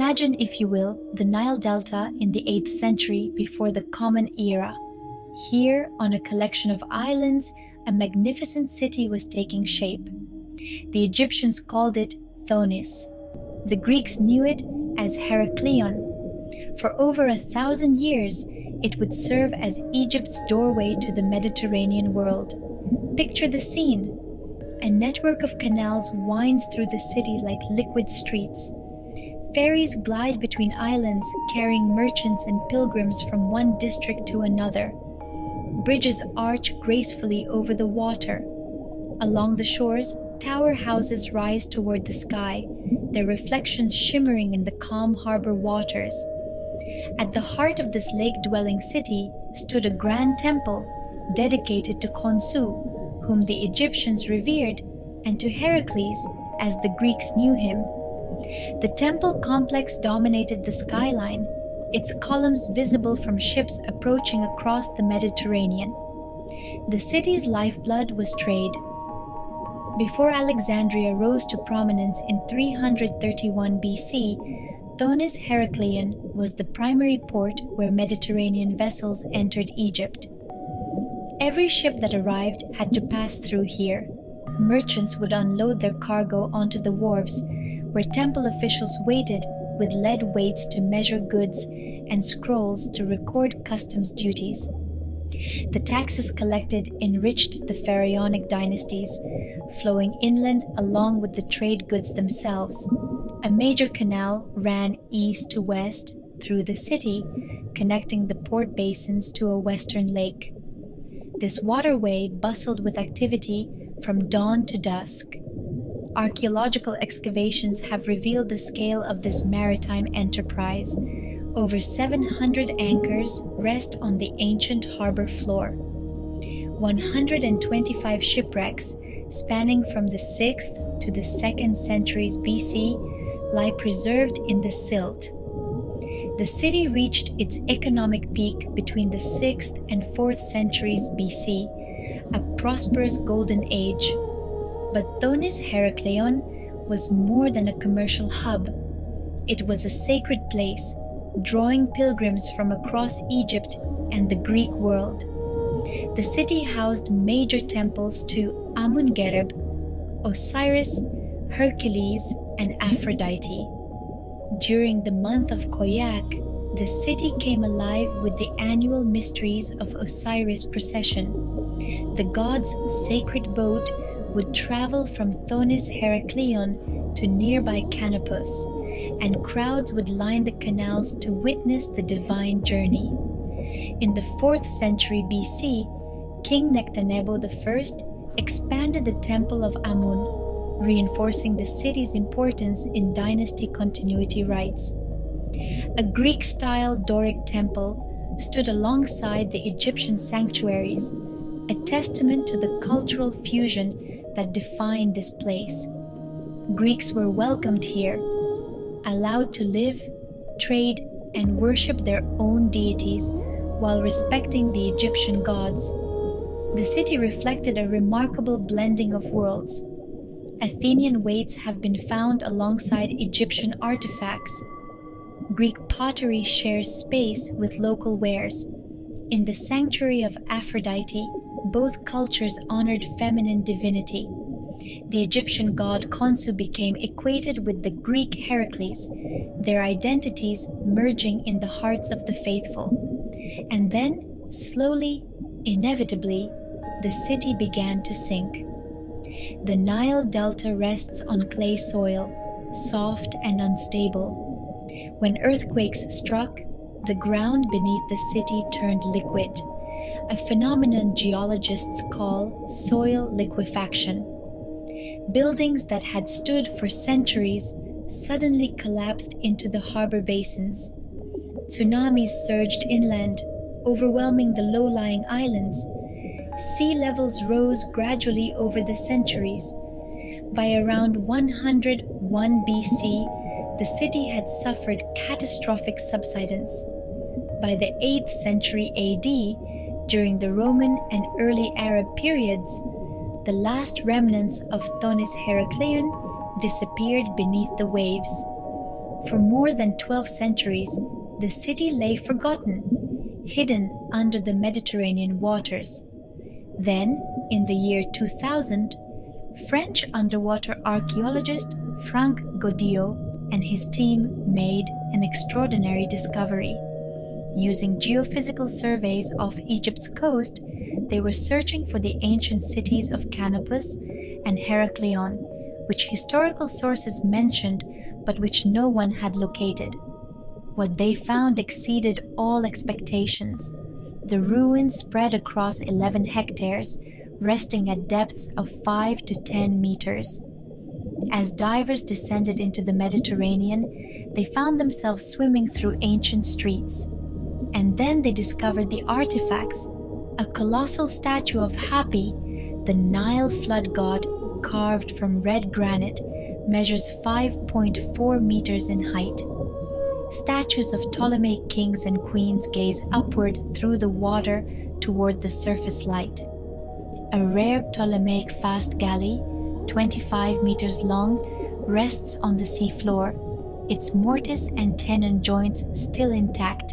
Imagine, if you will, the Nile Delta in the 8th century before the Common Era. Here, on a collection of islands, a magnificent city was taking shape. The Egyptians called it Thonis. The Greeks knew it as Heraklion. For over 1,000 years, it would serve as Egypt's doorway to the Mediterranean world. Picture the scene. A network of canals winds through the city like liquid streets. Ferries glide between islands, carrying merchants and pilgrims from one district to another. Bridges arch gracefully over the water. Along the shores, tower houses rise toward the sky, their reflections shimmering in the calm harbor waters. At the heart of this lake-dwelling city stood a grand temple dedicated to Khonsu, whom the Egyptians revered, and to Heracles, as the Greeks knew him. The temple complex dominated the skyline, its columns visible from ships approaching across the Mediterranean. The city's lifeblood was trade. Before Alexandria rose to prominence in 331 BC, Thonis Heraklion was the primary port where Mediterranean vessels entered Egypt. Every ship that arrived had to pass through here. Merchants would unload their cargo onto the wharves, where temple officials waited with lead weights to measure goods and scrolls to record customs duties. The taxes collected enriched the pharaonic dynasties, flowing inland along with the trade goods themselves. A major canal ran east to west through the city, connecting the port basins to a western lake. This waterway bustled with activity from dawn to dusk. Archaeological excavations have revealed the scale of this maritime enterprise. Over 700 anchors rest on the ancient harbor floor. 125 shipwrecks, spanning from the 6th to the 2nd centuries BC, lie preserved in the silt. The city reached its economic peak between the 6th and 4th centuries BC, a prosperous golden age. But Thonis Heraklion was more than a commercial hub. It was a sacred place, drawing pilgrims from across Egypt and the Greek world. The city housed major temples to Amun-Gereb, Osiris, Hercules, and Aphrodite. During the month of Koyak, the city came alive with the annual Mysteries of Osiris procession. The god's sacred boat would travel from Thonis Heraklion to nearby Canopus, and crowds would line the canals to witness the divine journey. In the 4th century BC, King Nectanebo I expanded the Temple of Amun, reinforcing the city's importance in dynasty continuity rites. A Greek-style Doric temple stood alongside the Egyptian sanctuaries, a testament to the cultural fusion that defined this place. Greeks were welcomed here, allowed to live, trade, and worship their own deities while respecting the Egyptian gods. The city reflected a remarkable blending of worlds. Athenian weights have been found alongside Egyptian artifacts. Greek pottery shares space with local wares. In the sanctuary of Aphrodite, both cultures honored feminine divinity. The Egyptian god Khonsu became equated with the Greek Heracles, their identities merging in the hearts of the faithful. And then, slowly, inevitably, the city began to sink. The Nile Delta rests on clay soil, soft and unstable. When earthquakes struck, the ground beneath the city turned liquid, a phenomenon geologists call soil liquefaction. Buildings that had stood for centuries suddenly collapsed into the harbor basins. Tsunamis surged inland, overwhelming the low-lying islands. Sea levels rose gradually over the centuries. By around 101 BC, the city had suffered catastrophic subsidence. By the 8th century AD, during the Roman and early Arab periods, the last remnants of Thonis Heraklion disappeared beneath the waves. For more than 12 centuries, the city lay forgotten, hidden under the Mediterranean waters. Then, in the year 2000, French underwater archaeologist Franck Godillot and his team made an extraordinary discovery. Using geophysical surveys off Egypt's coast, they were searching for the ancient cities of Canopus and Heraklion, which historical sources mentioned but which no one had located. What they found exceeded all expectations. The ruins spread across 11 hectares, resting at depths of 5 to 10 meters. As divers descended into the Mediterranean, they found themselves swimming through ancient streets. And then they discovered the artifacts, a colossal statue of Hapi, the Nile flood god, carved from red granite, measures 5.4 meters in height. Statues of Ptolemaic kings and queens gaze upward through the water toward the surface light. A rare Ptolemaic fast galley, 25 meters long, rests on the seafloor, its mortise and tenon joints still intact,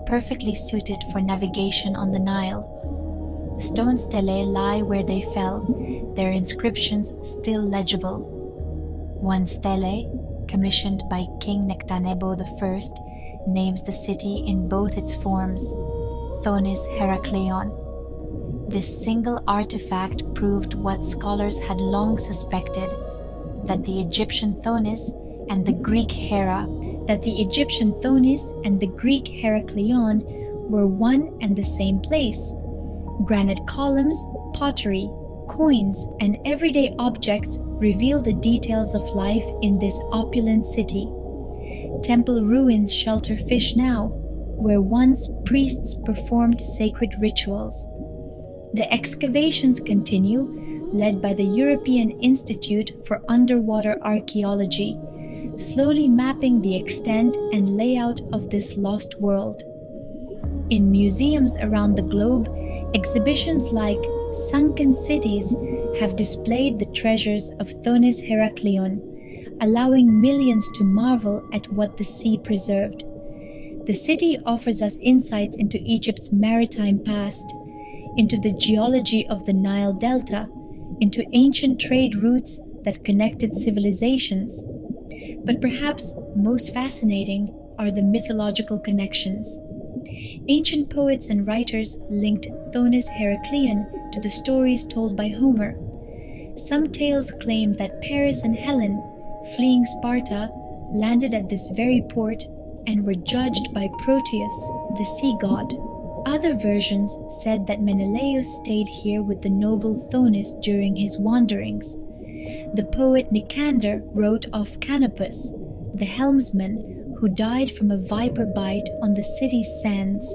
perfectly suited for navigation on the Nile. Stone stelae lie where they fell, their inscriptions still legible. One stele, commissioned by King Nectanebo I, names the city in both its forms, Thonis Herakleion. This single artifact proved what scholars had long suspected, that the Egyptian Thonis and the Greek Herakleion were one and the same place. Granite columns, pottery, coins, and everyday objects reveal the details of life in this opulent city. Temple ruins shelter fish now, where once priests performed sacred rituals. The excavations continue, led by the European Institute for Underwater Archaeology, slowly mapping the extent and layout of this lost world. In museums around the globe, exhibitions like Sunken Cities have displayed the treasures of Thonis Herakleion, allowing millions to marvel at what the sea preserved. The city offers us insights into Egypt's maritime past, into the geology of the Nile Delta, into ancient trade routes that connected civilizations. But perhaps most fascinating are the mythological connections. Ancient poets and writers linked Thonis Herakleion to the stories told by Homer. Some tales claim that Paris and Helen, fleeing Sparta, landed at this very port and were judged by Proteus, the sea god. Other versions said that Menelaus stayed here with the noble Thonis during his wanderings. The poet Nicander wrote of Canopus, the helmsman who died from a viper bite on the city's sands.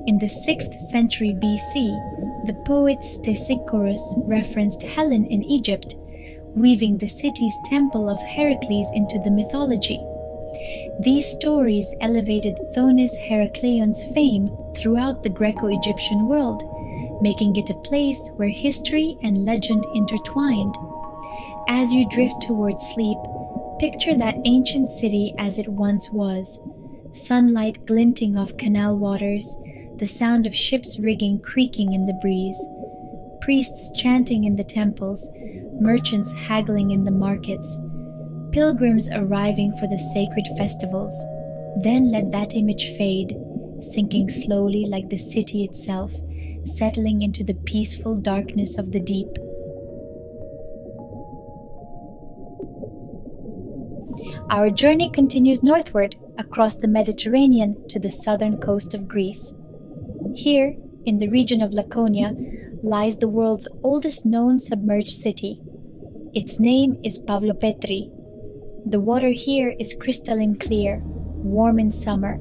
In the 6th century BC, the poet Stesichorus referenced Helen in Egypt, weaving the city's temple of Heracles into the mythology. These stories elevated Thonis Herakleion's fame throughout the Greco-Egyptian world, making it a place where history and legend intertwined. As you drift towards sleep, picture that ancient city as it once was, sunlight glinting off canal waters, the sound of ships' rigging creaking in the breeze, priests chanting in the temples, merchants haggling in the markets, pilgrims arriving for the sacred festivals. Then let that image fade, sinking slowly like the city itself, settling into the peaceful darkness of the deep. Our journey continues northward across the Mediterranean to the southern coast of Greece. Here, in the region of Laconia, lies the world's oldest known submerged city. Its name is Pavlopetri. The water here is crystalline clear, warm in summer,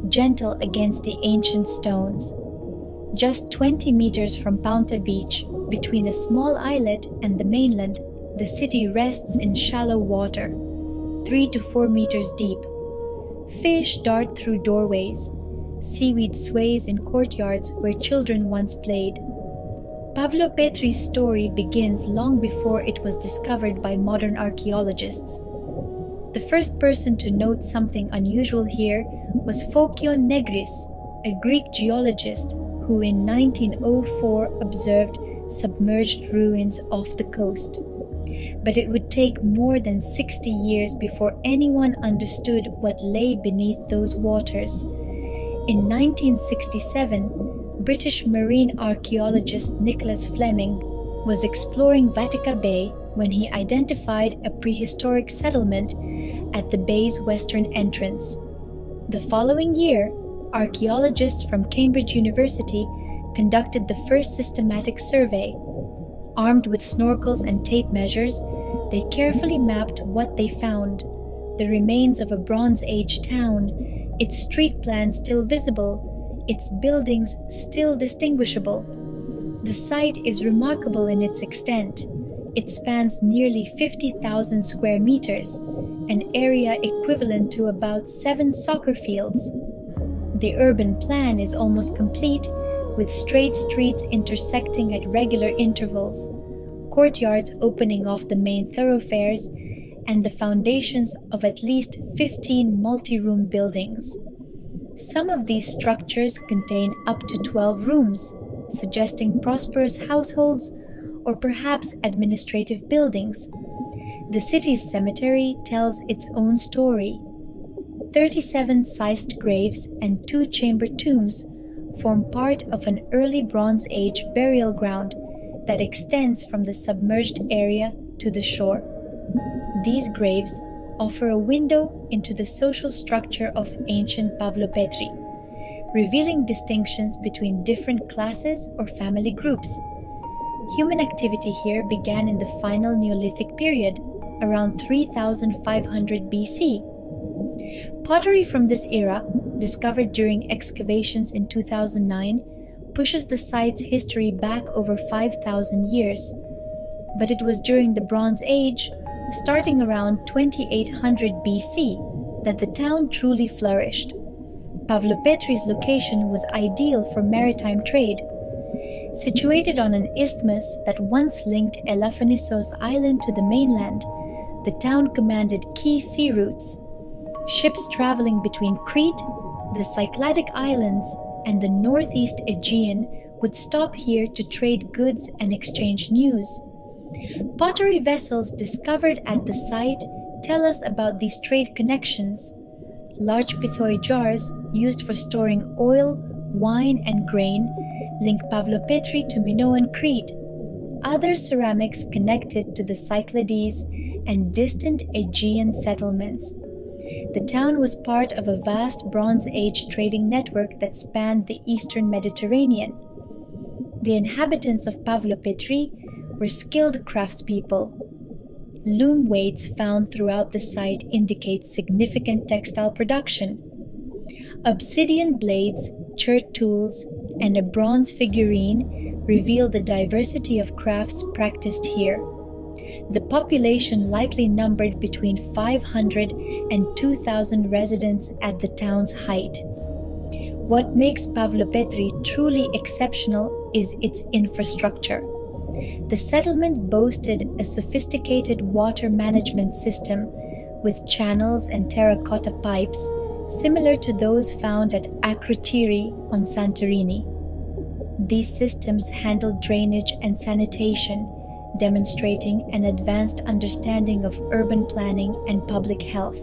gentle against the ancient stones. Just 20 meters from Paunta Beach, between a small islet and the mainland, the city rests in shallow water, 3 to 4 meters deep. Fish dart through doorways. Seaweed sways in courtyards where children once played. Pavlopetri's story begins long before it was discovered by modern archaeologists. The first person to note something unusual here was Phokion Negris, a Greek geologist who in 1904 observed submerged ruins off the coast. But it would take more than 60 years before anyone understood what lay beneath those waters. In 1967, British marine archaeologist Nicholas Fleming was exploring Vatica Bay when he identified a prehistoric settlement at the bay's western entrance. The following year, archaeologists from Cambridge University conducted the first systematic survey. Armed with snorkels and tape measures, they carefully mapped what they found: the remains of a Bronze Age town, its street plan still visible, its buildings still distinguishable. The site is remarkable in its extent. It spans nearly 50,000 square meters, an area equivalent to about 7 soccer fields. The urban plan is almost complete, with straight streets intersecting at regular intervals, courtyards opening off the main thoroughfares, and the foundations of at least 15 multi-room buildings. Some of these structures contain up to 12 rooms, suggesting prosperous households or perhaps administrative buildings. The city's cemetery tells its own story. 37 sized graves and 2 chamber tombs form part of an early Bronze Age burial ground that extends from the submerged area to the shore. These graves offer a window into the social structure of ancient Pavlopetri, revealing distinctions between different classes or family groups. Human activity here began in the final Neolithic period, around 3500 BC. Pottery from this era, discovered during excavations in 2009, pushes the site's history back over 5,000 years. But it was during the Bronze Age, starting around 2800 BC, that the town truly flourished. Pavlopetri's location was ideal for maritime trade. Situated on an isthmus that once linked Elafonisos Island to the mainland, the town commanded key sea routes. Ships traveling between Crete, the Cycladic Islands, and the northeast Aegean would stop here to trade goods and exchange news. Pottery vessels discovered at the site tell us about these trade connections. Large pithoi jars used for storing oil, wine, and grain link Pavlopetri to Minoan Crete. Other ceramics connected to the Cyclades and distant Aegean settlements. The town was part of a vast Bronze Age trading network that spanned the eastern Mediterranean. The inhabitants of Pavlopetri were skilled craftspeople. Loom weights found throughout the site indicate significant textile production. Obsidian blades, chert tools, and a bronze figurine reveal the diversity of crafts practiced here. The population likely numbered between 500 and 2,000 residents at the town's height. What makes Pavlopetri truly exceptional is its infrastructure. The settlement boasted a sophisticated water management system with channels and terracotta pipes similar to those found at Akrotiri on Santorini. These systems handled drainage and sanitation, demonstrating an advanced understanding of urban planning and public health.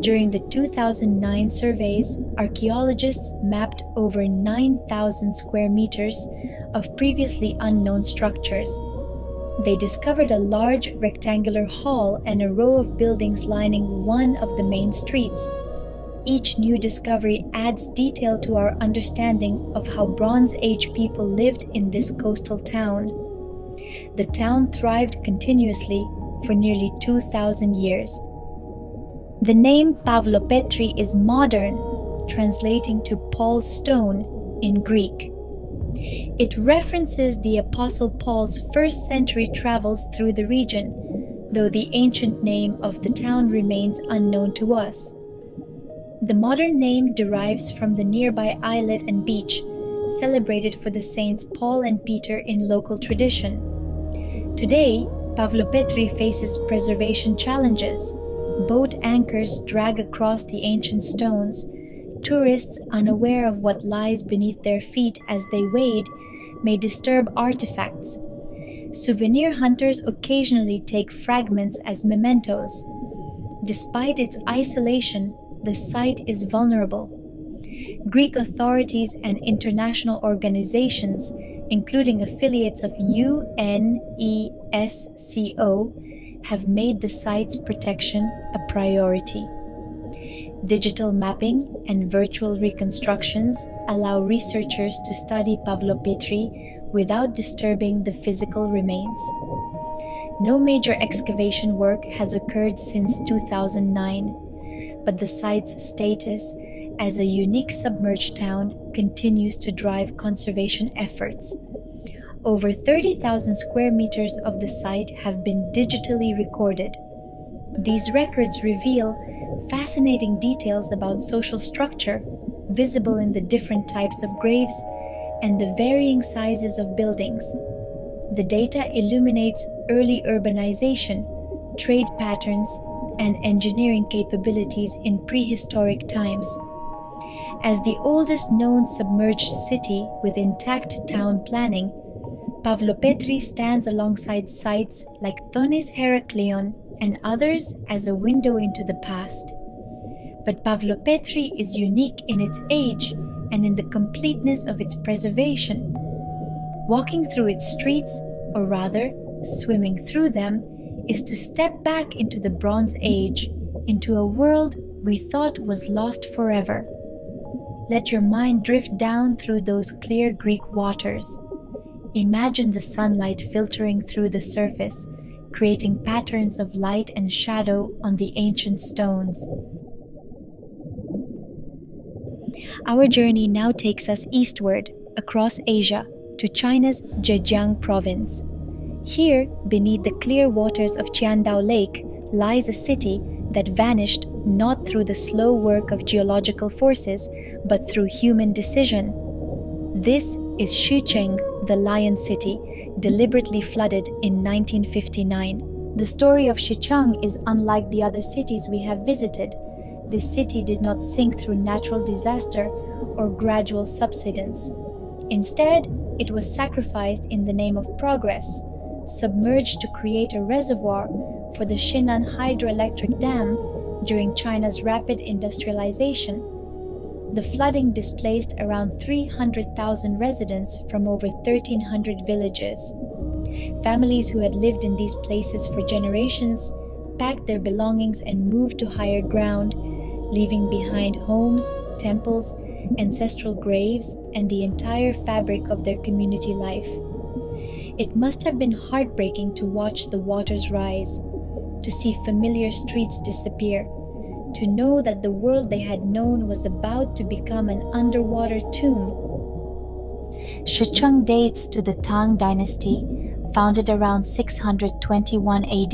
During the 2009 surveys, archaeologists mapped over 9,000 square meters of previously unknown structures. They discovered a large rectangular hall and a row of buildings lining one of the main streets. Each new discovery adds detail to our understanding of how Bronze Age people lived in this coastal town. The town thrived continuously for nearly 2,000 years. The name Pavlopetri is modern, translating to Paul's stone in Greek. It references the Apostle Paul's first-century travels through the region, though the ancient name of the town remains unknown to us. The modern name derives from the nearby islet and beach, celebrated for the saints Paul and Peter in local tradition. Today, Pavlopetri faces preservation challenges. boat anchors drag across the ancient stones. Tourists, unaware of what lies beneath their feet as they wade, may disturb artifacts. Souvenir hunters occasionally take fragments as mementos. Despite its isolation, the site is vulnerable. Greek authorities and international organizations, including affiliates of UNESCO, have made the site's protection a priority. Digital mapping and virtual reconstructions allow researchers to study Pavlopetri without disturbing the physical remains. No major excavation work has occurred since 2009, but the site's status as a unique submerged town continues to drive conservation efforts. Over 30,000 square meters of the site have been digitally recorded. These records reveal fascinating details about social structure, visible in the different types of graves and the varying sizes of buildings. The data illuminates early urbanization, trade patterns, and engineering capabilities in prehistoric times. As the oldest known submerged city with intact town planning, Pavlopetri stands alongside sites like Thonis Heraklion and others as a window into the past. But Pavlopetri is unique in its age and in the completeness of its preservation. Walking through its streets, or rather, swimming through them, is to step back into the Bronze Age, into a world we thought was lost forever. Let your mind drift down through those clear Greek waters. Imagine the sunlight filtering through the surface, creating patterns of light and shadow on the ancient stones. Our journey now takes us eastward, across Asia, to China's Zhejiang province. Here, beneath the clear waters of Qiandao Lake, lies a city that vanished not through the slow work of geological forces, but through human decision. This is Xucheng, the Lion City, deliberately flooded in 1959. The story of Xucheng is unlike the other cities we have visited. This city did not sink through natural disaster or gradual subsidence. Instead, it was sacrificed in the name of progress, submerged to create a reservoir for the Shinan hydroelectric dam during China's rapid industrialization. The flooding displaced around 300,000 residents from over 1,300 villages. Families who had lived in these places for generations packed their belongings and moved to higher ground, leaving behind homes, temples, ancestral graves, and the entire fabric of their community life. It must have been heartbreaking to watch the waters rise, to see familiar streets disappear, to know that the world they had known was about to become an underwater tomb. Xucheng dates to the Tang dynasty, founded around 621 AD.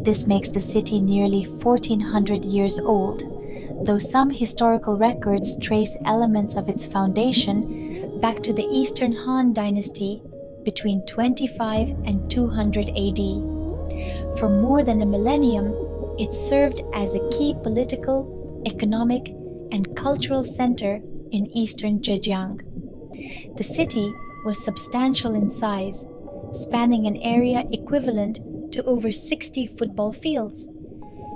This makes the city nearly 1,400 years old, though some historical records trace elements of its foundation back to the Eastern Han dynasty between 25 and 200 AD. For more than a millennium, it served as a key political, economic, and cultural center in eastern Zhejiang. The city was substantial in size, spanning an area equivalent to over 60 football fields.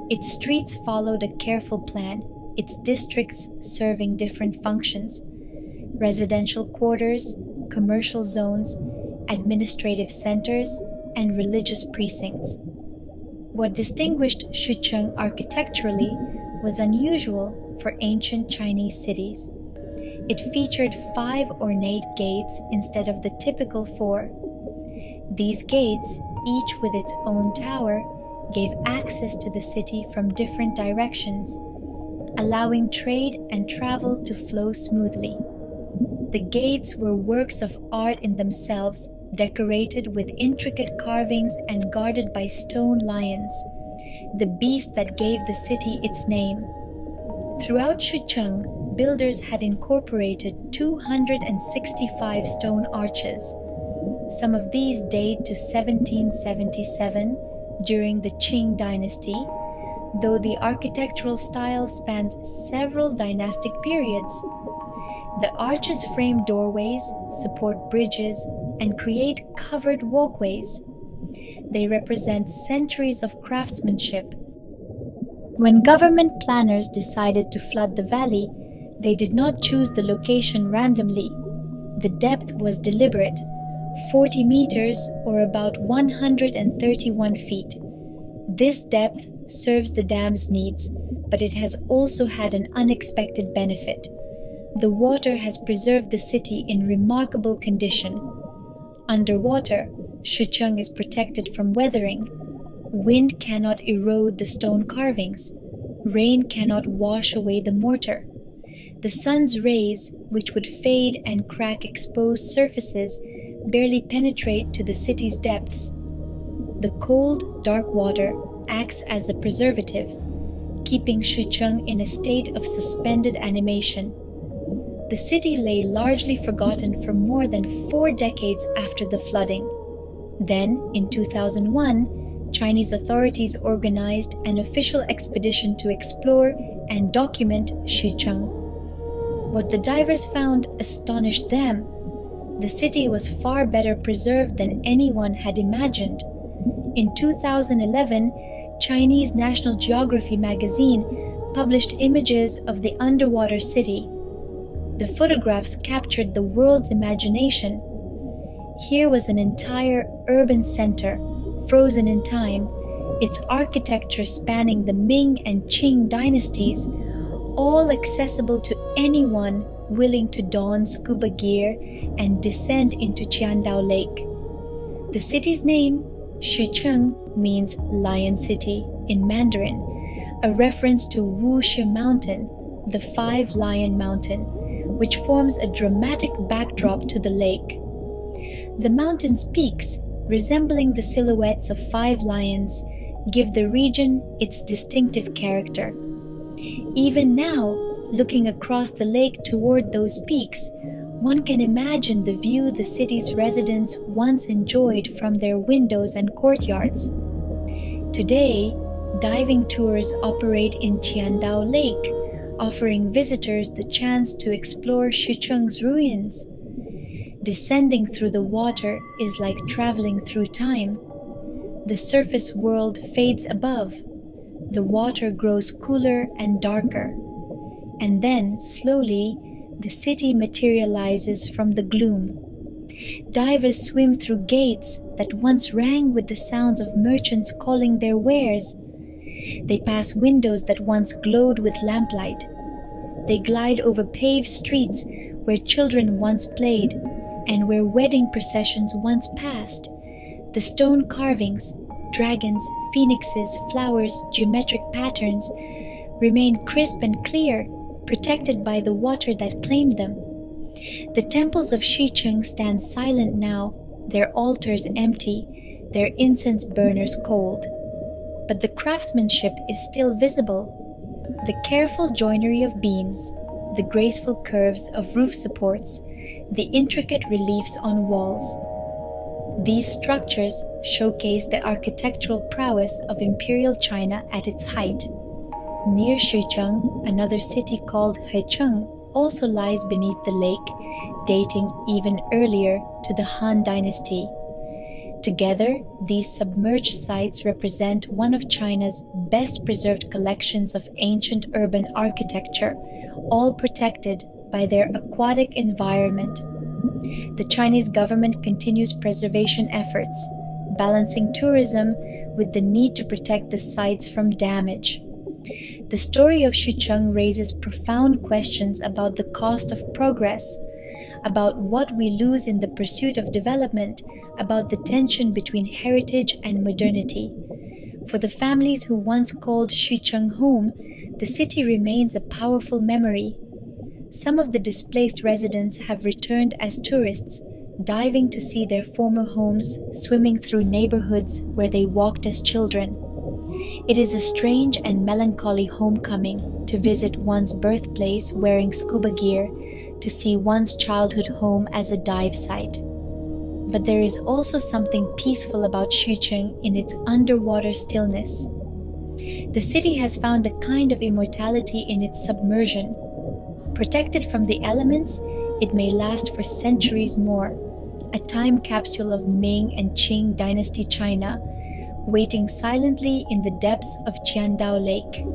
Its streets followed a careful plan, its districts serving different functions: residential quarters, commercial zones, administrative centers, and religious precincts. What distinguished Xucheng architecturally was unusual for ancient Chinese cities. It featured 5 ornate gates instead of the typical 4. These gates, each with its own tower, gave access to the city from different directions, allowing trade and travel to flow smoothly. The gates were works of art in themselves, decorated with intricate carvings and guarded by stone lions, the beast that gave the city its name. Throughout Xucheng, builders had incorporated 265 stone arches. Some of these date to 1777, during the Qing dynasty, though the architectural style spans several dynastic periods. The arches frame doorways, support bridges, and create covered walkways. They represent centuries of craftsmanship. When government planners decided to flood the valley, they did not choose the location randomly. The depth was deliberate, 40 meters or about 131 feet. This depth serves the dam's needs, but it has also had an unexpected benefit. The water has preserved the city in remarkable condition. Underwater, Shicheng is protected from weathering. Wind cannot erode the stone carvings. Rain cannot wash away the mortar. The sun's rays, which would fade and crack exposed surfaces, barely penetrate to the city's depths. The cold, dark water acts as a preservative, keeping Shicheng in a state of suspended animation. The city lay largely forgotten for more than 4 decades after the flooding. Then, in 2001, Chinese authorities organized an official expedition to explore and document Shicheng. What the divers found astonished them. The city was far better preserved than anyone had imagined. In 2011, Chinese National Geography magazine published images of the underwater city. The photographs captured the world's imagination. Here was an entire urban center, frozen in time, its architecture spanning the Ming and Qing dynasties, all accessible to anyone willing to don scuba gear and descend into Qiandao Lake. The city's name, Shicheng, means Lion City in Mandarin, a reference to Wuxi Mountain, the 5-lion mountain, which forms a dramatic backdrop to the lake. The mountain's peaks, resembling the silhouettes of 5 lions, give the region its distinctive character. Even now, looking across the lake toward those peaks, one can imagine the view the city's residents once enjoyed from their windows and courtyards. Today, diving tours operate in Qiandao Lake, offering visitors the chance to explore Shicheng's ruins. Descending through the water is like traveling through time. The surface world fades above. The water grows cooler and darker. And then, slowly, the city materializes from the gloom. Divers swim through gates that once rang with the sounds of merchants calling their wares. They pass windows that once glowed with lamplight. They glide over paved streets where children once played and where wedding processions once passed. The stone carvings, dragons, phoenixes, flowers, geometric patterns remain crisp and clear, protected by the water that claimed them. The temples of Shicheng stand silent now, their altars empty, their incense burners cold. But the craftsmanship is still visible. The careful joinery of beams, the graceful curves of roof supports, the intricate reliefs on walls. These structures showcase the architectural prowess of Imperial China at its height. Near Shicheng, another city called Haicheng also lies beneath the lake, dating even earlier to the Han Dynasty. Together, these submerged sites represent one of China's best preserved collections of ancient urban architecture, all protected by their aquatic environment. The Chinese government continues preservation efforts, balancing tourism with the need to protect the sites from damage. The story of Shicheng raises profound questions about the cost of progress, about what we lose in the pursuit of development, about the tension between heritage and modernity. For the families who once called Shicheng home, the city remains a powerful memory. Some of the displaced residents have returned as tourists, diving to see their former homes, swimming through neighborhoods where they walked as children. It is a strange and melancholy homecoming to visit one's birthplace wearing scuba gear, to see one's childhood home as a dive site. But there is also something peaceful about Xucheng in its underwater stillness. The city has found a kind of immortality in its submersion. Protected from the elements, it may last for centuries more, a time capsule of Ming and Qing dynasty China, waiting silently in the depths of Qiandao Lake.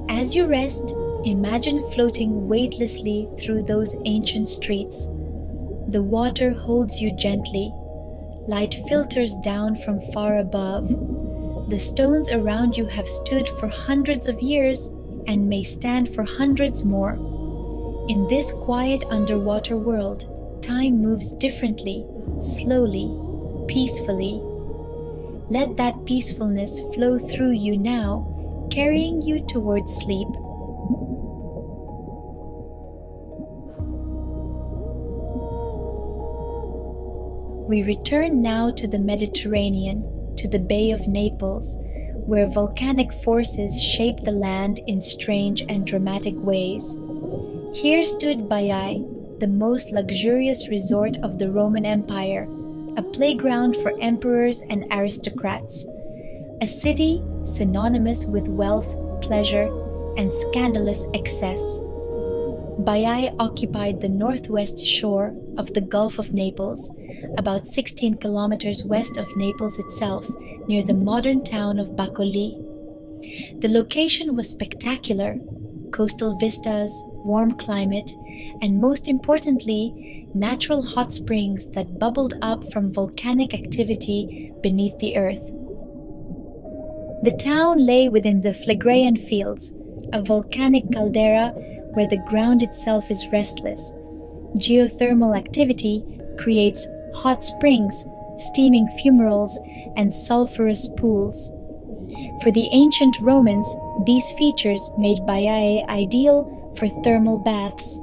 As you rest, imagine floating weightlessly through those ancient streets. The water holds you gently. Light filters down from far above. The stones around you have stood for hundreds of years and may stand for hundreds more. In this quiet underwater world, time moves differently, slowly, peacefully. Let that peacefulness flow through you now, carrying you towards sleep. We return now to the Mediterranean, to the Bay of Naples, where volcanic forces shape the land in strange and dramatic ways. Here stood Baiae, the most luxurious resort of the Roman Empire, a playground for emperors and aristocrats, a city synonymous with wealth, pleasure, and scandalous excess. Baiae occupied the northwest shore of the Gulf of Naples, about 16 kilometers west of Naples itself, near the modern town of Bacoli. The location was spectacular: coastal vistas, warm climate, and most importantly, natural hot springs that bubbled up from volcanic activity beneath the earth. The town lay within the Phlegraean Fields, a volcanic caldera where the ground itself is restless. Geothermal activity creates hot springs, steaming fumaroles, and sulfurous pools. For the ancient Romans, these features made Baiae ideal for thermal baths.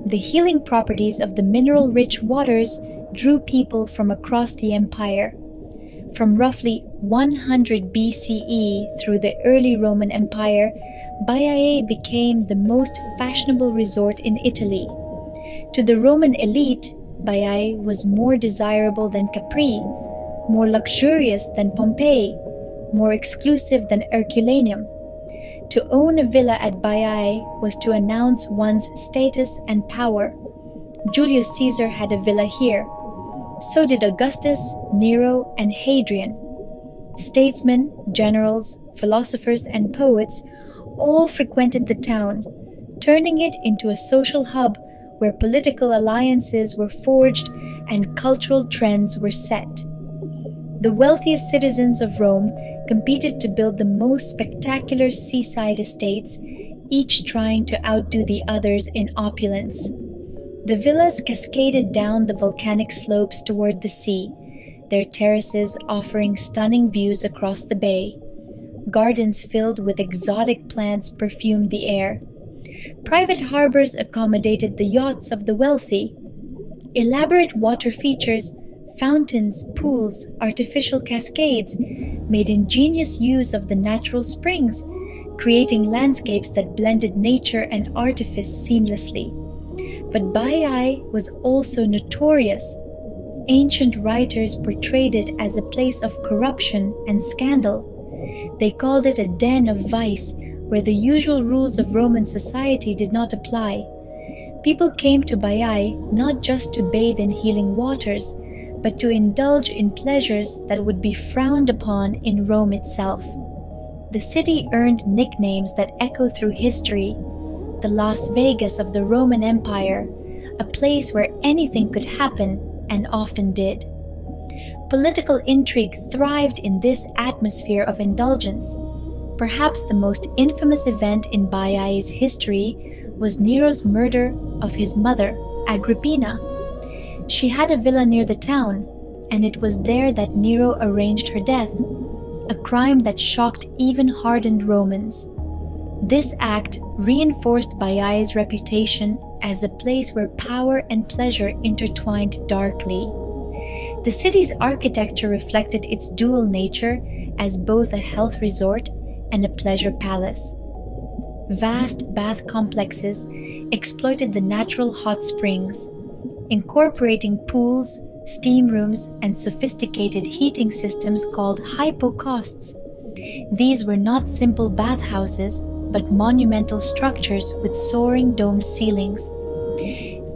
The healing properties of the mineral-rich waters drew people from across the empire. From roughly 100 BCE through the early Roman Empire, Baiae became the most fashionable resort in Italy. To the Roman elite, Baiae was more desirable than Capri, more luxurious than Pompeii, more exclusive than Herculaneum. To own a villa at Baiae was to announce one's status and power. Julius Caesar had a villa here. So did Augustus, Nero, and Hadrian. Statesmen, generals, philosophers, and poets all frequented the town, turning it into a social hub where political alliances were forged and cultural trends were set. The wealthiest citizens of Rome competed to build the most spectacular seaside estates, each trying to outdo the others in opulence. The villas cascaded down the volcanic slopes toward the sea, their terraces offering stunning views across the bay. Gardens filled with exotic plants perfumed the air. Private harbors accommodated the yachts of the wealthy. Elaborate water features, fountains, pools, artificial cascades, made ingenious use of the natural springs, creating landscapes that blended nature and artifice seamlessly. But Baiae was also notorious. Ancient writers portrayed it as a place of corruption and scandal. They called it a den of vice, where the usual rules of Roman society did not apply. People came to Baiae not just to bathe in healing waters, but to indulge in pleasures that would be frowned upon in Rome itself. The city earned nicknames that echo through history: the Las Vegas of the Roman Empire, a place where anything could happen and often did. Political intrigue thrived in this atmosphere of indulgence. Perhaps the most infamous event in Baiae's history was Nero's murder of his mother, Agrippina. She had a villa near the town, and it was there that Nero arranged her death, a crime that shocked even hardened Romans. This act reinforced Baiae's reputation as a place where power and pleasure intertwined darkly. The city's architecture reflected its dual nature as both a health resort and a pleasure palace. Vast bath complexes exploited the natural hot springs, incorporating pools, steam rooms, and sophisticated heating systems called hypocausts. These were not simple bathhouses, but monumental structures with soaring domed ceilings.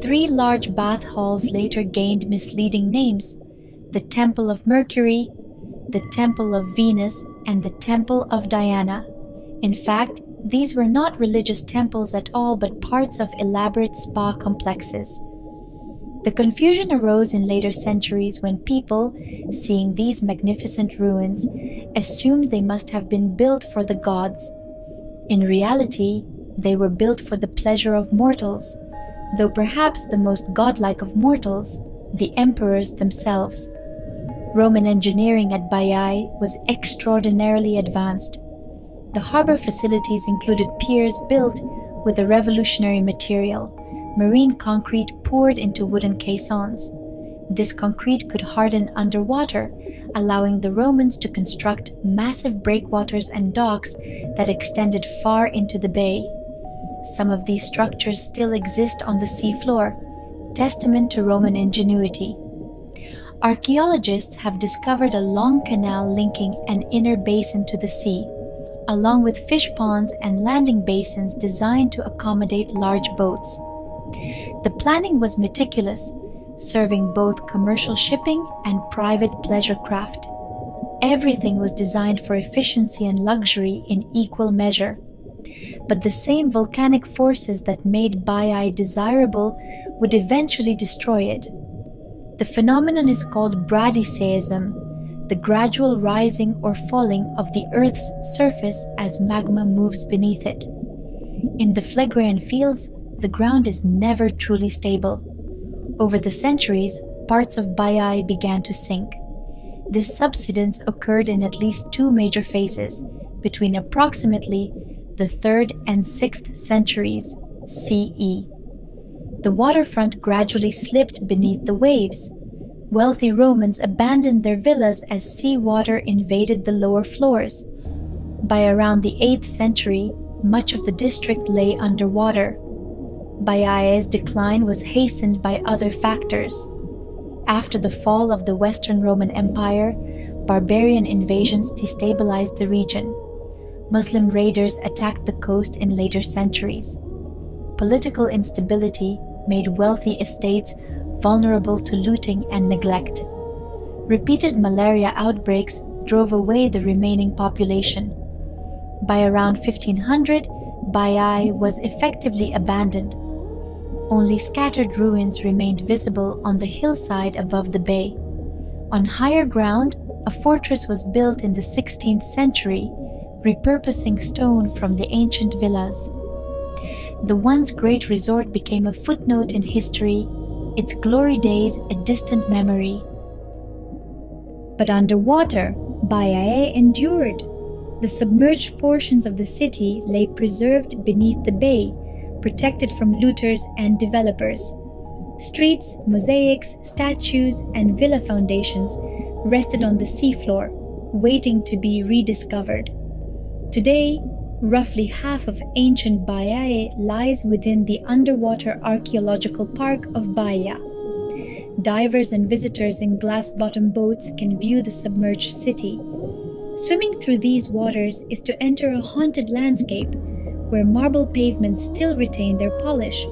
3 large bath halls later gained misleading names: the Temple of Mercury, the Temple of Venus, and the Temple of Diana. In fact, these were not religious temples at all, but parts of elaborate spa complexes. The confusion arose in later centuries when people, seeing these magnificent ruins, assumed they must have been built for the gods. In reality, they were built for the pleasure of mortals, though perhaps the most godlike of mortals, the emperors themselves. Roman engineering at Baiae was extraordinarily advanced. The harbor facilities included piers built with a revolutionary material: marine concrete poured into wooden caissons. This concrete could harden underwater, allowing the Romans to construct massive breakwaters and docks that extended far into the bay. Some of these structures still exist on the seafloor, testament to Roman ingenuity. Archaeologists have discovered a long canal linking an inner basin to the sea, along with fish ponds and landing basins designed to accommodate large boats. The planning was meticulous, serving both commercial shipping and private pleasure craft. Everything was designed for efficiency and luxury in equal measure. But the same volcanic forces that made Baiae desirable would eventually destroy it. The phenomenon is called bradyseism, the gradual rising or falling of the Earth's surface as magma moves beneath it. In the Phlegraean fields, the ground is never truly stable. Over the centuries, parts of Baiae began to sink. This subsidence occurred in at least 2 major phases, between approximately the 3rd and 6th centuries CE. The waterfront gradually slipped beneath the waves. Wealthy Romans abandoned their villas as seawater invaded the lower floors. By around the 8th century, much of the district lay underwater. Baiae's decline was hastened by other factors. After the fall of the Western Roman Empire, barbarian invasions destabilized the region. Muslim raiders attacked the coast in later centuries. Political instability made wealthy estates vulnerable to looting and neglect. Repeated malaria outbreaks drove away the remaining population. By around 1500, Baiae was effectively abandoned. Only scattered ruins remained visible on the hillside above the bay. On higher ground, a fortress was built in the 16th century, repurposing stone from the ancient villas. The once great resort became a footnote in history, its glory days a distant memory. But underwater, Baiae endured. The submerged portions of the city lay preserved beneath the bay, protected from looters and developers. Streets, mosaics, statues, and villa foundations rested on the seafloor, waiting to be rediscovered. Today, roughly half of ancient Baiae lies within the underwater archaeological park of Baia. Divers and visitors in glass-bottom boats can view the submerged city. Swimming through these waters is to enter a haunted landscape where marble pavements still retain their polish,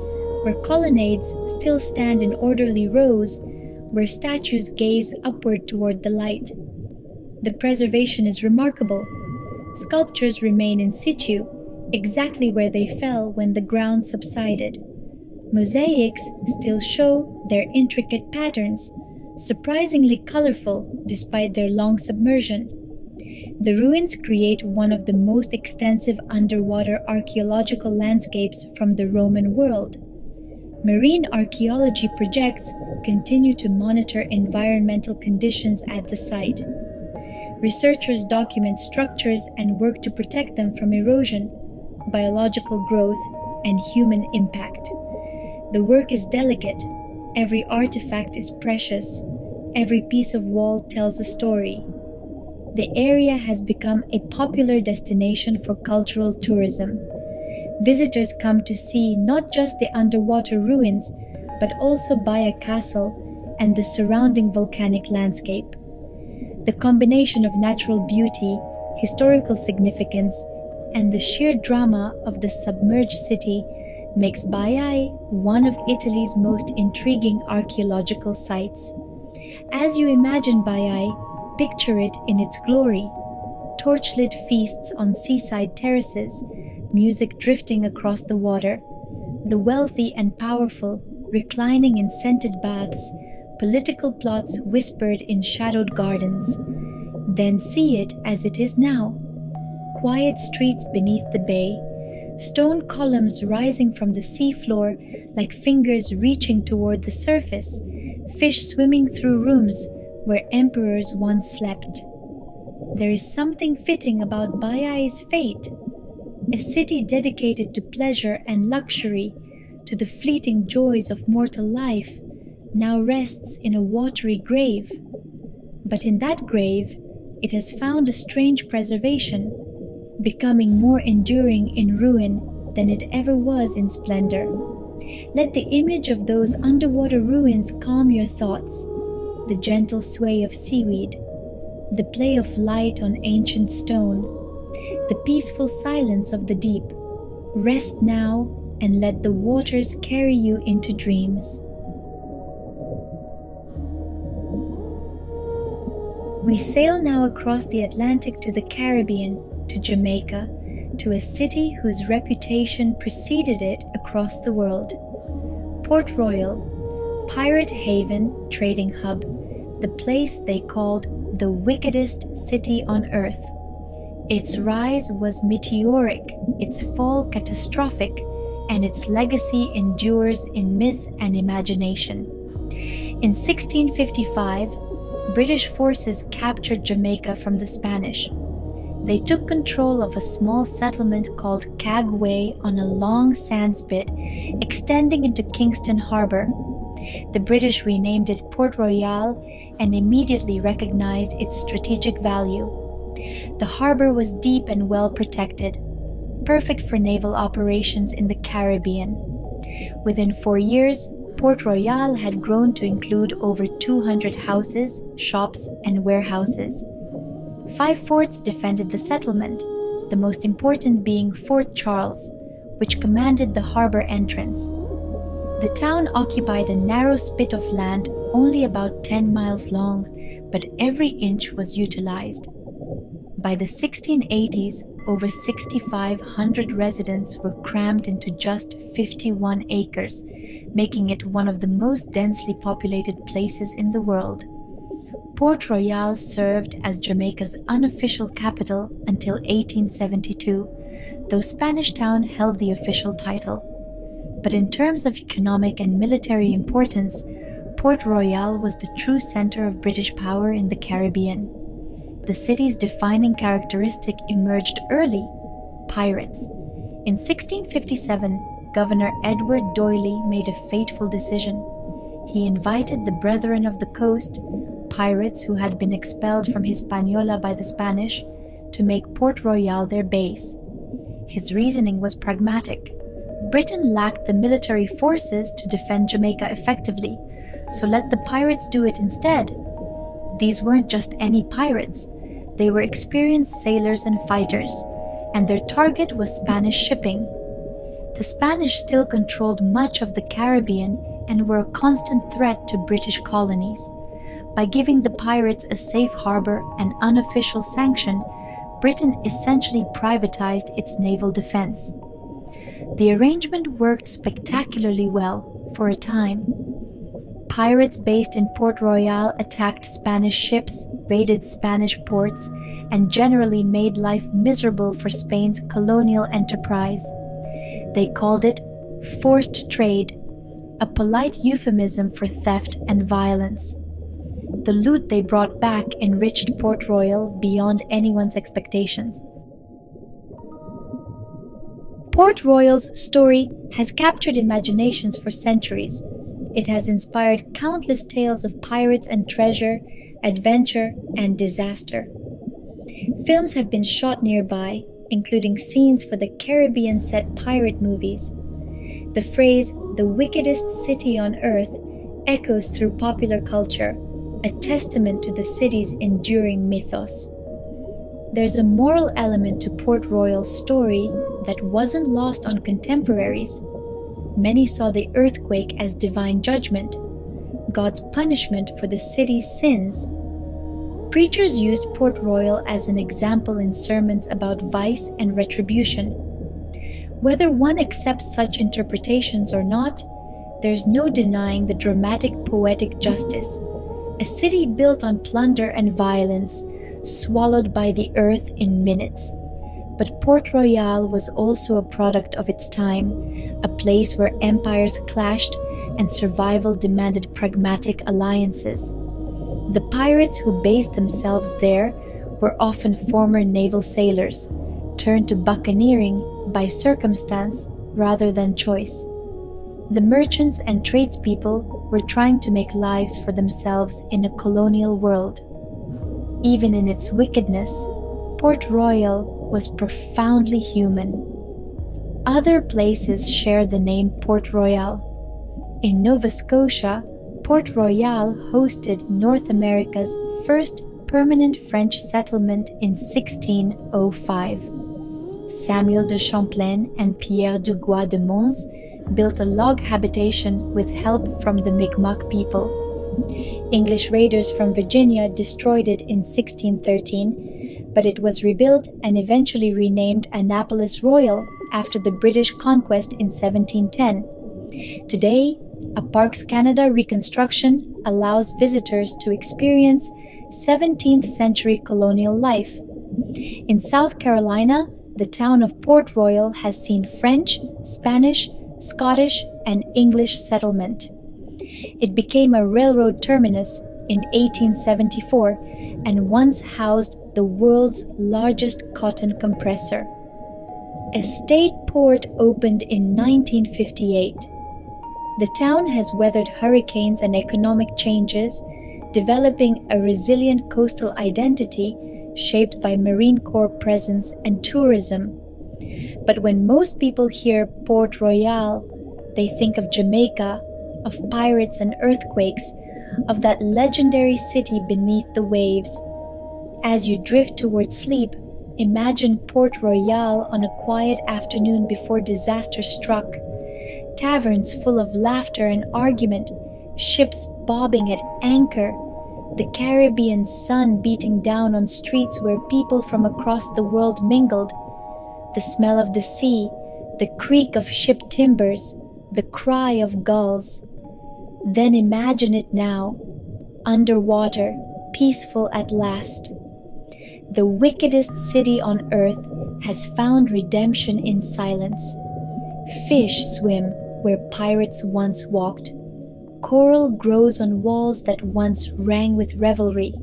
where colonnades still stand in orderly rows, where statues gaze upward toward the light. The preservation is remarkable. Sculptures remain in situ, exactly where they fell when the ground subsided. Mosaics still show their intricate patterns, surprisingly colorful despite their long submersion. The ruins create one of the most extensive underwater archaeological landscapes from the Roman world. Marine archaeology projects continue to monitor environmental conditions at the site. Researchers document structures and work to protect them from erosion, biological growth, and human impact. The work is delicate. Every artifact is precious. Every piece of wall tells a story. The area has become a popular destination for cultural tourism. Visitors come to see not just the underwater ruins, but also Baia Castle and the surrounding volcanic landscape. The combination of natural beauty, historical significance, and the sheer drama of the submerged city makes Baiae one of Italy's most intriguing archaeological sites. As you imagine Baiae, picture it in its glory: torchlit feasts on seaside terraces, music drifting across the water, the wealthy and powerful reclining in scented baths, political plots whispered in shadowed gardens. Then see it as it is now: quiet streets beneath the bay, stone columns rising from the seafloor like fingers reaching toward the surface, fish swimming through rooms where emperors once slept. There is something fitting about Baiae's fate, a city dedicated to pleasure and luxury, to the fleeting joys of mortal life, now rests in a watery grave. But in that grave, it has found a strange preservation, becoming more enduring in ruin than it ever was in splendor. Let the image of those underwater ruins calm your thoughts: the gentle sway of seaweed, the play of light on ancient stone, the peaceful silence of the deep. Rest now and let the waters carry you into dreams. We sail now across the Atlantic to the Caribbean, to Jamaica, to a city whose reputation preceded it across the world. Port Royal, pirate haven, trading hub, the place they called the wickedest city on earth. Its rise was meteoric, its fall catastrophic, and its legacy endures in myth and imagination. In 1655, British forces captured Jamaica from the Spanish. They took control of a small settlement called Caguay on a long sand spit extending into Kingston Harbor. The British renamed it Port Royal and immediately recognized its strategic value. The harbor was deep and well protected, perfect for naval operations in the Caribbean. Within 4 years, Port Royal had grown to include over 200 houses, shops, and warehouses. 5 forts defended the settlement, the most important being Fort Charles, which commanded the harbor entrance. The town occupied a narrow spit of land only about 10 miles long, but every inch was utilized. By the 1680s, over 6,500 residents were crammed into just 51 acres, making it one of the most densely populated places in the world. Port Royal served as Jamaica's unofficial capital until 1872, though Spanish Town held the official title. But in terms of economic and military importance, Port Royal was the true center of British power in the Caribbean. The city's defining characteristic emerged early: pirates. In 1657, Governor Edward Doyley made a fateful decision. He invited the Brethren of the Coast, pirates who had been expelled from Hispaniola by the Spanish, to make Port Royal their base. His reasoning was pragmatic. Britain lacked the military forces to defend Jamaica effectively, so let the pirates do it instead. These weren't just any pirates. They were experienced sailors and fighters, and their target was Spanish shipping. The Spanish still controlled much of the Caribbean and were a constant threat to British colonies. By giving the pirates a safe harbor and unofficial sanction, Britain essentially privatized its naval defense. The arrangement worked spectacularly well for a time. Pirates based in Port Royal attacked Spanish ships, raided Spanish ports, and generally made life miserable for Spain's colonial enterprise. They called it forced trade, a polite euphemism for theft and violence. The loot they brought back enriched Port Royal beyond anyone's expectations. Port Royal's story has captured imaginations for centuries. It has inspired countless tales of pirates and treasure, adventure, and disaster. Films have been shot nearby, including scenes for the Caribbean-set pirate movies. The phrase, "the wickedest city on earth," echoes through popular culture, a testament to the city's enduring mythos. There's a moral element to Port Royal's story that wasn't lost on contemporaries. Many saw the earthquake as divine judgment, God's punishment for the city's sins. Preachers used Port Royal as an example in sermons about vice and retribution. Whether one accepts such interpretations or not, there's no denying the dramatic poetic justice. A city built on plunder and violence, swallowed by the earth in minutes. But Port Royal was also a product of its time, a place where empires clashed and survival demanded pragmatic alliances. The pirates who based themselves there were often former naval sailors, turned to buccaneering by circumstance rather than choice. The merchants and tradespeople were trying to make lives for themselves in a colonial world. Even in its wickedness, Port Royal was profoundly human. Other places share the name Port Royal. In Nova Scotia, Port Royal hosted North America's first permanent French settlement in 1605. Samuel de Champlain and Pierre du Gouin de Mons built a log habitation with help from the Mi'kmaq people. English raiders from Virginia destroyed it in 1613, but it was rebuilt and eventually renamed Annapolis Royal after the British conquest in 1710. Today, a Parks Canada reconstruction allows visitors to experience 17th century colonial life. In South Carolina, the town of Port Royal has seen French, Spanish, Scottish, and English settlement. It became a railroad terminus in 1874 and once housed the world's largest cotton compressor. A state port opened in 1958. The town has weathered hurricanes and economic changes, developing a resilient coastal identity shaped by Marine Corps presence and tourism. But when most people hear Port Royal, they think of Jamaica, of pirates and earthquakes, of that legendary city beneath the waves. As you drift toward sleep, imagine Port Royal on a quiet afternoon before disaster struck. Taverns full of laughter and argument, ships bobbing at anchor, the Caribbean sun beating down on streets where people from across the world mingled, the smell of the sea, the creak of ship timbers, the cry of gulls. Then imagine it now, underwater, peaceful at last. The wickedest city on earth has found redemption in silence. Fish swim where pirates once walked. Coral grows on walls that once rang with revelry.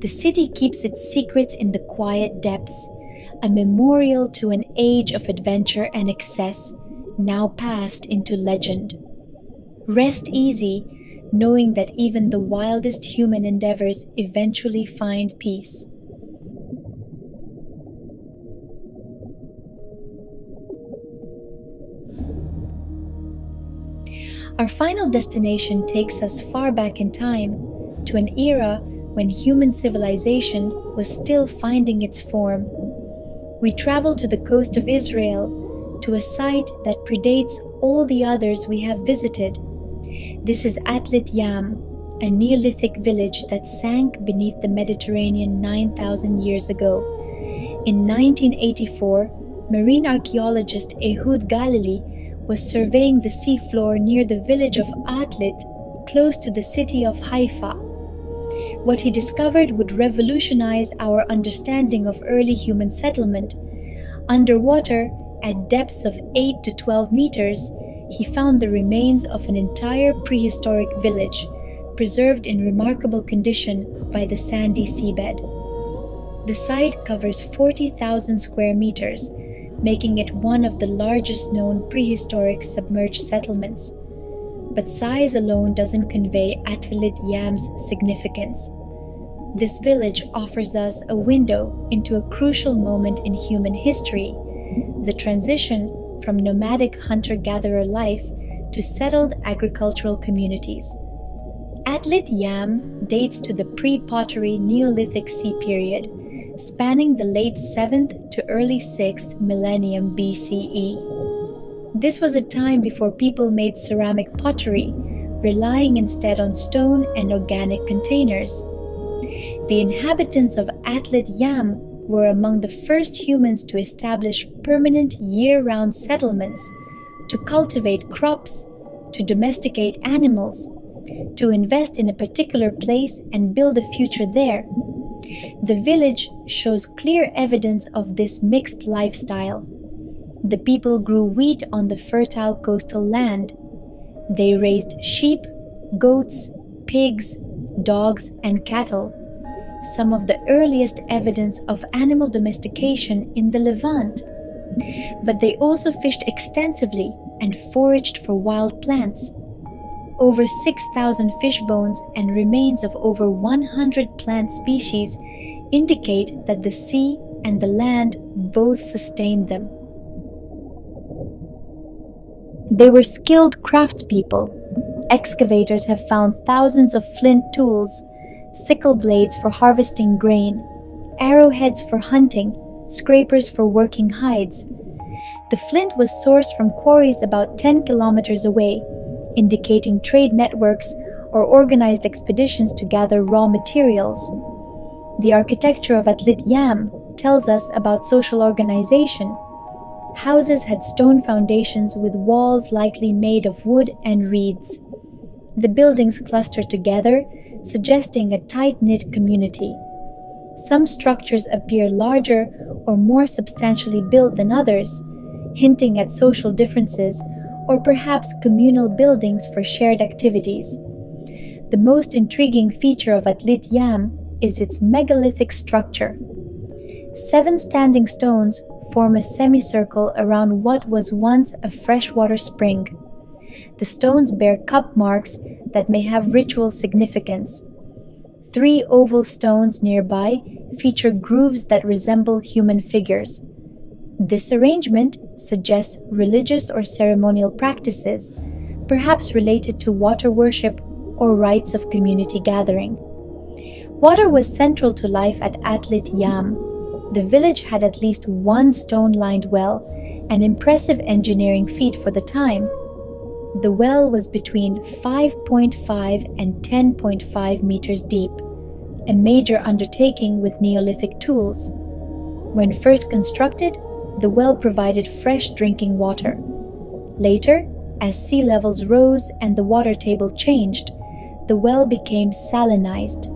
The city keeps its secrets in the quiet depths, a memorial to an age of adventure and excess, now passed into legend. Rest easy, knowing that even the wildest human endeavors eventually find peace. Our final destination takes us far back in time, to an era when human civilization was still finding its form. We travel to the coast of Israel, to a site that predates all the others we have visited. This is Atlit Yam, a Neolithic village that sank beneath the Mediterranean 9,000 years ago. In 1984, marine archaeologist Ehud Galili was surveying the seafloor near the village of Atlit, close to the city of Haifa. What he discovered would revolutionize our understanding of early human settlement. Underwater, at depths of 8 to 12 meters, he found the remains of an entire prehistoric village, preserved in remarkable condition by the sandy seabed. The site covers 40,000 square meters, making it one of the largest known prehistoric submerged settlements. But size alone doesn't convey Atlit Yam's significance. This village offers us a window into a crucial moment in human history, the transition from nomadic hunter-gatherer life to settled agricultural communities. Atlit Yam dates to the pre-pottery Neolithic Sea period, spanning the late 7th to early 6th millennium BCE. This was a time before people made ceramic pottery, relying instead on stone and organic containers. The inhabitants of Atlit Yam were among the first humans to establish permanent year-round settlements, to cultivate crops, to domesticate animals, to invest in a particular place and build a future there. The village shows clear evidence of this mixed lifestyle. The people grew wheat on the fertile coastal land. They raised sheep, goats, pigs, dogs, and cattle, some of the earliest evidence of animal domestication in the Levant. But they also fished extensively and foraged for wild plants. Over 6,000 fish bones and remains of over 100 plant species indicate that the sea and the land both sustained them. They were skilled craftspeople. Excavators have found thousands of flint tools, sickle blades for harvesting grain, arrowheads for hunting, scrapers for working hides. The flint was sourced from quarries about 10 kilometers away, indicating trade networks or organized expeditions to gather raw materials. The architecture of Atlit Yam tells us about social organization. Houses had stone foundations with walls likely made of wood and reeds. The buildings clustered together, suggesting a tight-knit community. Some structures appear larger or more substantially built than others, hinting at social differences or perhaps communal buildings for shared activities. The most intriguing feature of Atlit Yam is its megalithic structure. 7 standing stones form a semicircle around what was once a freshwater spring. The stones bear cup marks that may have ritual significance. 3 oval stones nearby feature grooves that resemble human figures. This arrangement suggests religious or ceremonial practices, perhaps related to water worship or rites of community gathering. Water was central to life at Atlit Yam. The village had at least one stone-lined well, an impressive engineering feat for the time. The well was between 5.5 and 10.5 meters deep, a major undertaking with Neolithic tools. When first constructed, the well provided fresh drinking water. Later, as sea levels rose and the water table changed, the well became salinized.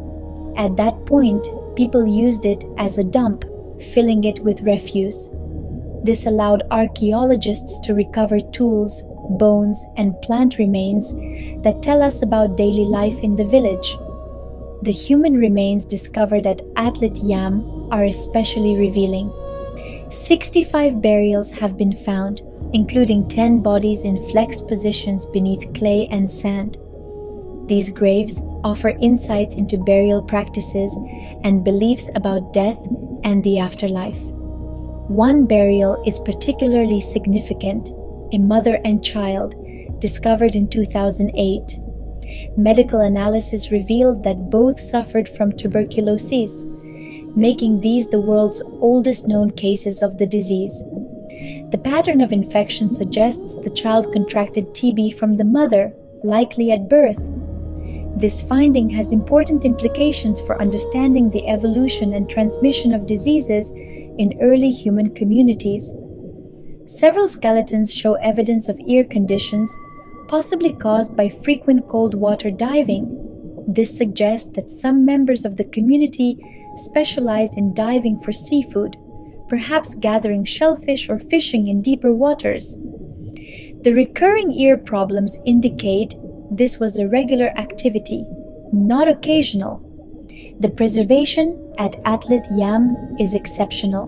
At that point, people used it as a dump, filling it with refuse. This allowed archaeologists to recover tools, bones, and plant remains that tell us about daily life in the village. The human remains discovered at Atlit Yam are especially revealing. 65 burials have been found, including 10 bodies in flexed positions beneath clay and sand. These graves offer insights into burial practices and beliefs about death and the afterlife. One burial is particularly significant, a mother and child, discovered in 2008. Medical analysis revealed that both suffered from tuberculosis, making these the world's oldest known cases of the disease. The pattern of infection suggests the child contracted TB from the mother, likely at birth. This finding has important implications for understanding the evolution and transmission of diseases in early human communities. Several skeletons show evidence of ear conditions, possibly caused by frequent cold water diving. This suggests that some members of the community specialized in diving for seafood, perhaps gathering shellfish or fishing in deeper waters. The recurring ear problems indicate this was a regular activity, not occasional. The preservation at Atlit Yam is exceptional.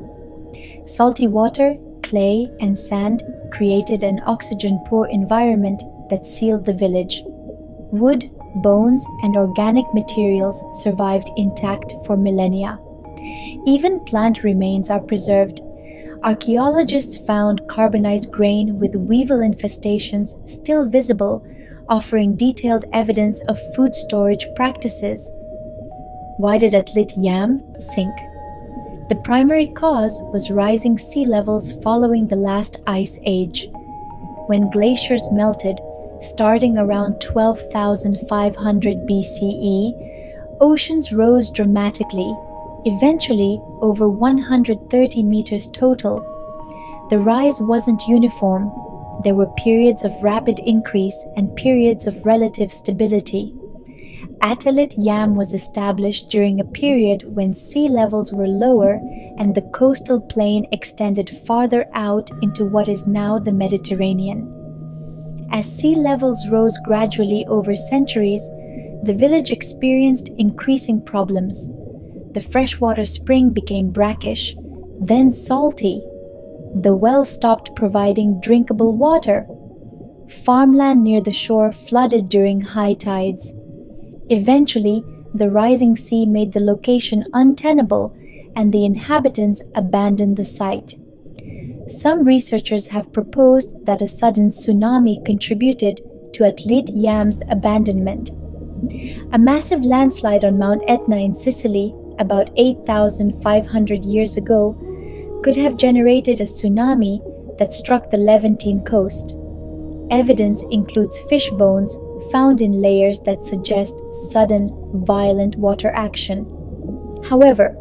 Salty water, clay, and sand created an oxygen-poor environment that sealed the village. Wood, bones, and organic materials survived intact for millennia. Even plant remains are preserved. Archaeologists found carbonized grain with weevil infestations still visible, offering detailed evidence of food storage practices. Why did Atlit Yam sink? The primary cause was rising sea levels following the last ice age. When glaciers melted, starting around 12,500 BCE, oceans rose dramatically, eventually over 130 meters total. The rise wasn't uniform. There were periods of rapid increase and periods of relative stability. Atlit Yam was established during a period when sea levels were lower and the coastal plain extended farther out into what is now the Mediterranean. As sea levels rose gradually over centuries, the village experienced increasing problems. The freshwater spring became brackish, then salty. The well stopped providing drinkable water. Farmland near the shore flooded during high tides. Eventually, the rising sea made the location untenable and the inhabitants abandoned the site. Some researchers have proposed that a sudden tsunami contributed to Atlit Yam's abandonment. A massive landslide on Mount Etna in Sicily, about 8,500 years ago, could have generated a tsunami that struck the Levantine coast. Evidence includes fish bones found in layers that suggest sudden, violent water action. However,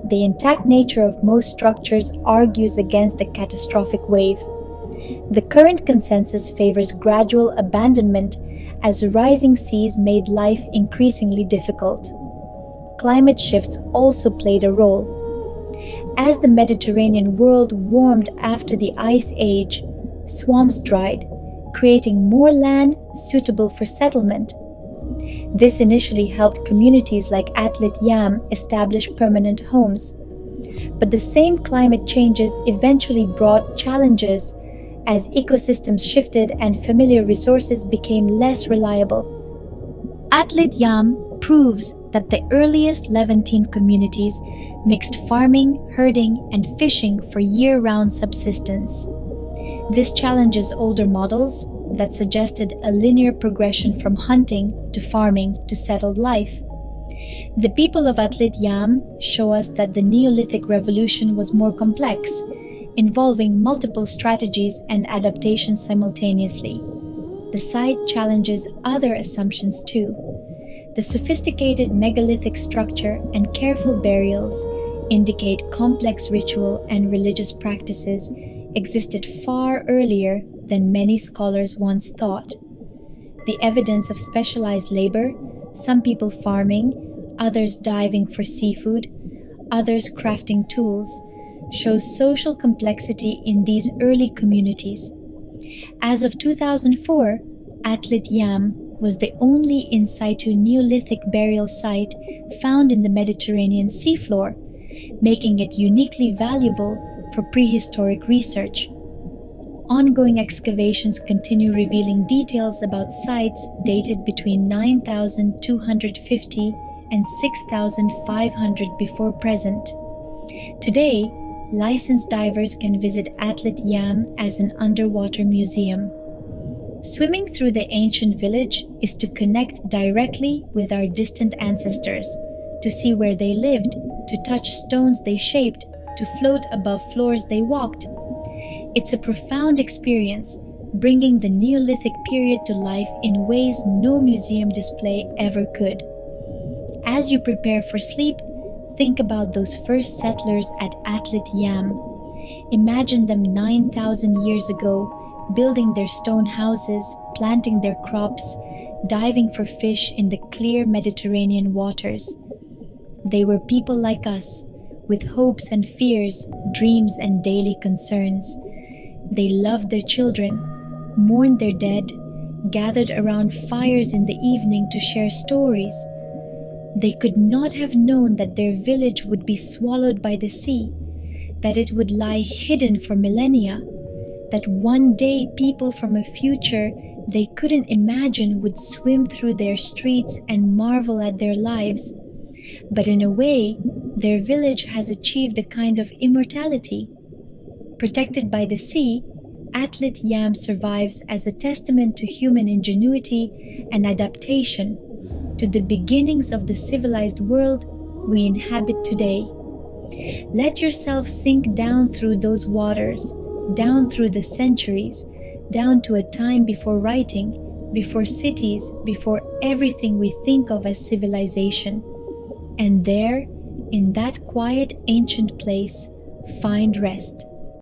the intact nature of most structures argues against a catastrophic wave. The current consensus favors gradual abandonment as rising seas made life increasingly difficult. Climate shifts also played a role. As the Mediterranean world warmed after the Ice Age, swamps dried, creating more land suitable for settlement. This initially helped communities like Atlit Yam establish permanent homes. But the same climate changes eventually brought challenges as ecosystems shifted and familiar resources became less reliable. Atlit Yam proves that the earliest Levantine communities mixed farming, herding, and fishing for year-round subsistence. This challenges older models that suggested a linear progression from hunting to farming to settled life. The people of Atlit Yam show us that the Neolithic revolution was more complex, involving multiple strategies and adaptations simultaneously. The site challenges other assumptions too. The sophisticated megalithic structure and careful burials indicate complex ritual and religious practices existed far earlier than many scholars once thought. The evidence of specialized labor, some people farming, others diving for seafood, others crafting tools, shows social complexity in these early communities. As of 2004, Atlit Yam was the only in situ Neolithic burial site found in the Mediterranean seafloor, making it uniquely valuable for prehistoric research. Ongoing excavations continue revealing details about sites dated between 9,250 and 6,500 before present. Today, licensed divers can visit Atlit Yam as an underwater museum. Swimming through the ancient village is to connect directly with our distant ancestors, to see where they lived, to touch stones they shaped, to float above floors they walked. It's a profound experience, bringing the Neolithic period to life in ways no museum display ever could. As you prepare for sleep, think about those first settlers at Atlit Yam. Imagine them 9,000 years ago, building their stone houses, planting their crops, diving for fish in the clear Mediterranean waters. They were people like us, with hopes and fears, dreams and daily concerns. They loved their children, mourned their dead, gathered around fires in the evening to share stories. They could not have known that their village would be swallowed by the sea, that it would lie hidden for millennia, that one day people from a future they couldn't imagine would swim through their streets and marvel at their lives. But in a way, their village has achieved a kind of immortality. Protected by the sea, Atlit Yam survives as a testament to human ingenuity and adaptation to the beginnings of the civilized world we inhabit today. Let yourself sink down through those waters, down through the centuries, down to a time before writing, before cities, before everything we think of as civilization. And there, in that quiet ancient place, find rest.